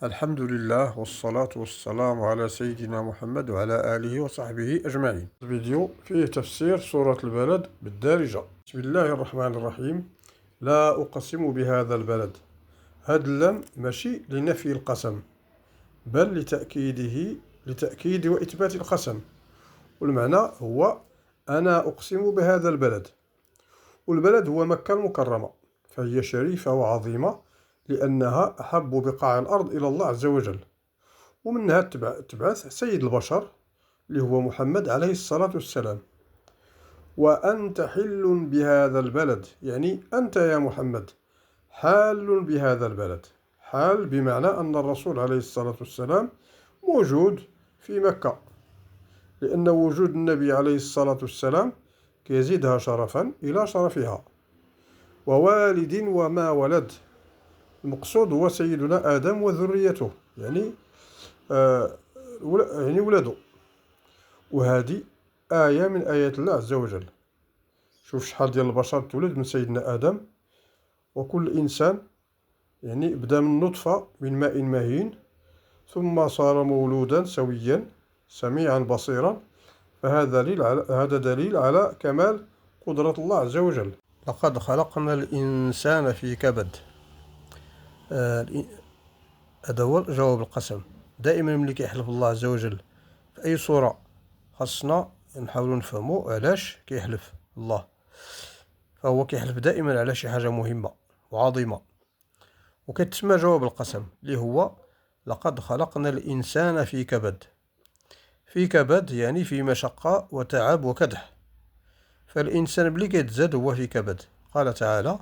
الحمد لله والصلاة والسلام على سيدنا محمد وعلى آله وصحبه أجمعين. الفيديو فيه تفسير سورة البلد بالدارجة. بسم الله الرحمن الرحيم. لا أقسم بهذا البلد. هاد اللام ماشي لنفي القسم، بل لتأكيد وإثبات القسم، والمعنى هو أنا أقسم بهذا البلد. والبلد هو مكة المكرمة، فهي شريفة وعظيمة لأنها أحب بقاع الأرض إلى الله عز وجل، ومنها تبعث سيد البشر اللي هو محمد عليه الصلاة والسلام. وأنت حل بهذا البلد، يعني أنت يا محمد حال بهذا البلد. حال بمعنى أن الرسول عليه الصلاة والسلام موجود في مكة، لأن وجود النبي عليه الصلاة والسلام كيزيدها شرفا إلى شرفها. ووالد وما ولد، المقصود هو سيدنا آدم وذريته، يعني ولده. وهذه آية من آيات الله عز وجل. شوف شحال ديال البشر تولد من سيدنا آدم، وكل إنسان يعني بدا من نطفة من ماء مهين، ثم صار مولودا سويا سميعا بصيرا. هذا دليل على كمال قدرة الله عز وجل. لقد خلقنا الإنسان في كبد. هذا هو جواب القسم. دائما ملي كيحلف الله عز وجل في أي صورة خاصنا نحاولوا نفهموا علاش كيحلف الله. فهو كيحلف دائما على شي حاجة مهمة وعظيمة، وكتسمى جواب القسم اللي هو لقد خلقنا الإنسان في كبد. في كبد يعني في مشقة وتعب وكدح. فالإنسان بلي كيتزاد هو في كبد. قال تعالى: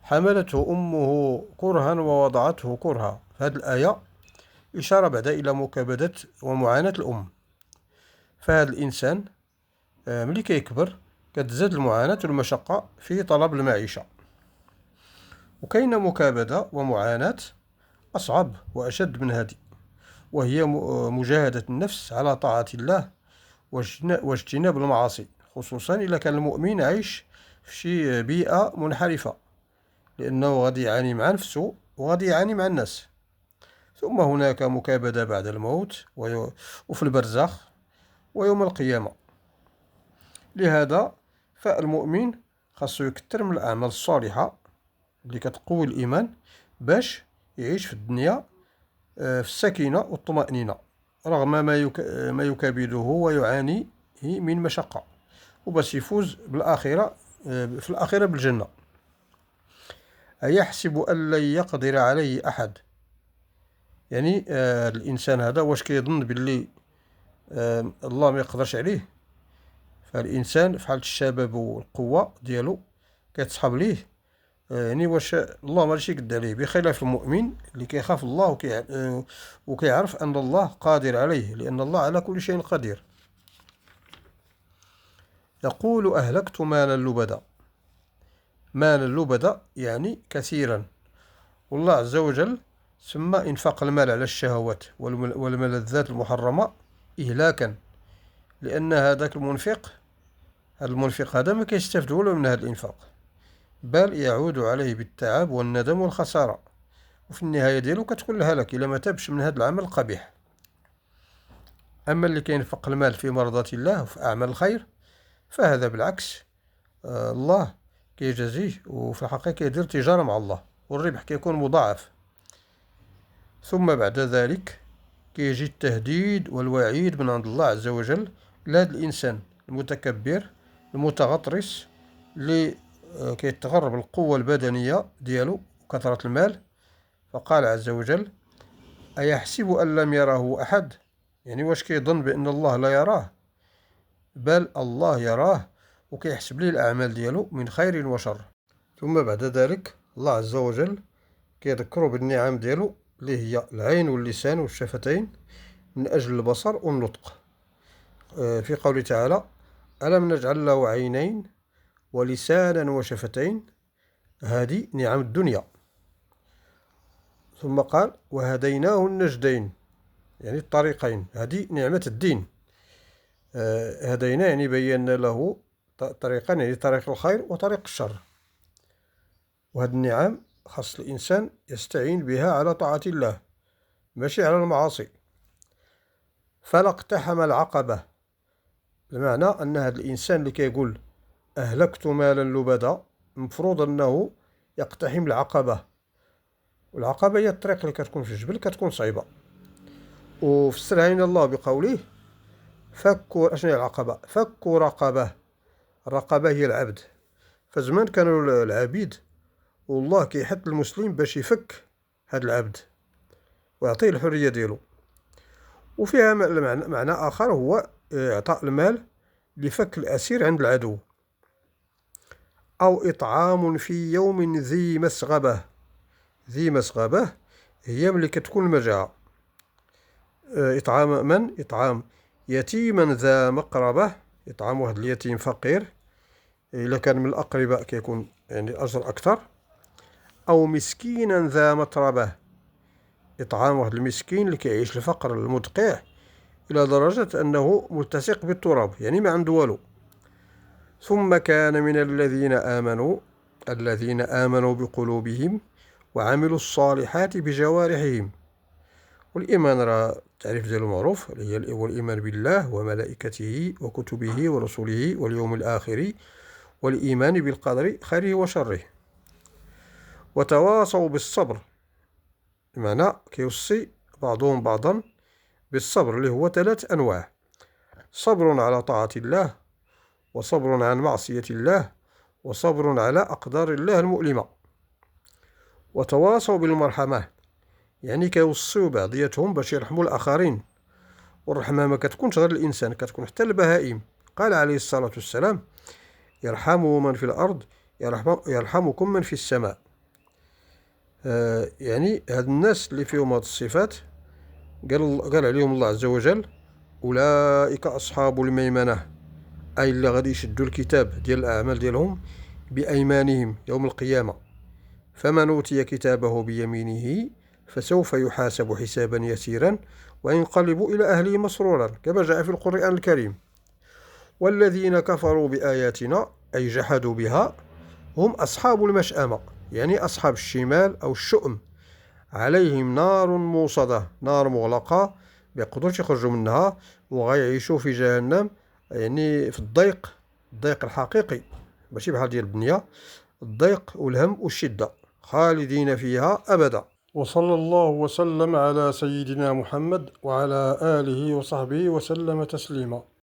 حملته أمه كرها ووضعته كرها. فهذه الآية إشارة بعد إلى مكابدة ومعاناة الأم. فهذا الإنسان ملي كيكبر كتزاد المعاناة والمشقة في طلب المعيشة، وكاين مكابدة ومعاناة أصعب وأشد من هذه، وهي مجاهدة النفس على طاعة الله واجتناب المعاصي، خصوصا إذا كان المؤمن عايش في شي بيئة منحرفة، لأنه غادي يعاني مع نفسه وغادي يعاني مع الناس. ثم هناك مكابدة بعد الموت وفي البرزخ ويوم القيامة. لهذا فالمؤمن خاصو يكثر من الأعمال الصالحة اللي كتقوي الإيمان باش يعيش في الدنيا في السكينة والطمأنينة، رغم ما يكابده ويعانيه من مشقة، وباش يفوز بالآخرة في الآخرة بالجنة. أيحسب أن لن يقدر عليه أحد، يعني الإنسان هذا واش كيظن باللي الله ما يقدرش عليه؟ فالإنسان في حالة الشباب والقوة ديالو كيتصحاب ليه، يعني واش الله ماشي قد عليه، بخلاف المؤمن اللي كيخاف الله وكيعرف أن الله قادر عليه، لأن الله على كل شيء قدير. يقول: أهلكت مالا لبدا. مالا لبدا يعني كثيرا، والله عز وجل سمى إنفاق المال على الشهوات والملذات المحرمة إهلاكا، لأن هذا المنفق هذا ما كيستافد ولا من هذا الإنفاق، بل يعود عليه بالتعب والندم والخسارة، وفي النهاية ديالو كتكون الهلاك إلا ما تابش من هذا العمل القبيح. أما اللي كينفق المال في مرضاة الله وفي أعمال الخير فهذا بالعكس، الله كيجازيه، وفي الحقيقة كيدير تجارة مع الله، والربح كيكون مضاعف. ثم بعد ذلك كيجي التهديد والوعيد من عند الله عز وجل لهذا الإنسان المتكبر المتغطرس اللي كيتغرب القوة البدنية ديالو وكثرة المال. فقال عز وجل: أيحسب أن لم يره أحد، يعني واش كيظن بأن الله لا يراه؟ بل الله يراه وكيحسب ليه الأعمال ديالو من خير وشر. ثم بعد ذلك الله عز وجل كيذكروا بالنعم ديالو اللي هي العين واللسان والشفتين من أجل البصر والنطق، في قوله تعالى: ألم نجعل له عينين ولسانا وشفتين. هذه نعم الدنيا. ثم قال: وهديناه النجدين، يعني الطريقين. هذه نعمة الدين. هديناه يعني بينا له طريقان، يعني طريق الخير وطريق الشر. وهذه النعم خاص الإنسان يستعين بها على طاعة الله ماشي على المعاصي. فلا اقتحم العقبة، بمعنى أن هذا الإنسان اللي كيقول أهلكت مالا لبدا، المفروض أنه يقتحم العقبة. والعقبة هي الطريق اللي كتكون في الجبل، كتكون صعيبة. وفسرها لنا الله بقوله اشنو هي العقبة؟ فك رقبة. الرقبة هي العبد. فزمان كانوا العبيد، والله كيحث المسلم باش يفك هذا العبد ويعطيه الحرية ديالو. وفيها معنى آخر، هو إعطاء المال لفك الأسير عند العدو، أو إطعام في يوم ذي مسغبة. ذي مسغبة هي ملي كتكون المجاعة. إطعام من؟ إطعام يتيما ذا مقربة، إطعام واحد اليتيم فقير، إلا كان من الأقرباء كيكون يعني الأجر أكثر. أو مسكينا ذا متربة، إطعام واحد المسكين اللي كيعيش الفقر المدقع إلى درجة أنه ملتصق بالتراب، يعني ما عنده والو. ثم كان من الذين آمنوا بقلوبهم وعملوا الصالحات بجوارحهم. والإيمان راه التعريف ديالو معروف، هو الإيمان بالله وملائكته وكتبه ورسله واليوم الآخر، والإيمان بالقدر خيره وشره. وتواصوا بالصبر، بمعنى كيوصي بعضهم بعضا بالصبر، اللي هو 3 أنواع: صبر على طاعة الله، وصبر عن معصية الله، وصبر على أقدار الله المؤلمة. وتواصوا بالمرحمة، يعني كيوصيو بعضياتهم باش يرحموا الآخرين. والرحمة ما كتكونش غير الإنسان، كتكون حتى البهائم. قال عليه الصلاة والسلام: يرحموا من في الأرض يرحمكم من في السماء. يعني هاد الناس اللي فيهم هاد الصفات قال عليهم الله عز وجل: أولئك أصحاب الميمنة، أي اللي غادي يشدوا الكتاب ديال الأعمال ديالهم بأيمانهم يوم القيامة. فمن أوتي كتابه بيمينه فسوف يحاسب حسابا يسيرا وينقلب إلى أهله مسرورا، كما جاء في القرآن الكريم. والذين كفروا بآياتنا، أي جحدوا بها، هم أصحاب المشأمة، يعني أصحاب الشمال أو الشؤم. عليهم نار موصدة، نار مغلقة ما يقدروش يخرجوا منها، وغيعيشوا في جهنم، يعني في الضيق الحقيقي، ماشي بحال ديال الدنيا، الضيق والهم والشدة، خالدين فيها أبدا. وصلى الله وسلم على سيدنا محمد وعلى آله وصحبه وسلم تسليما.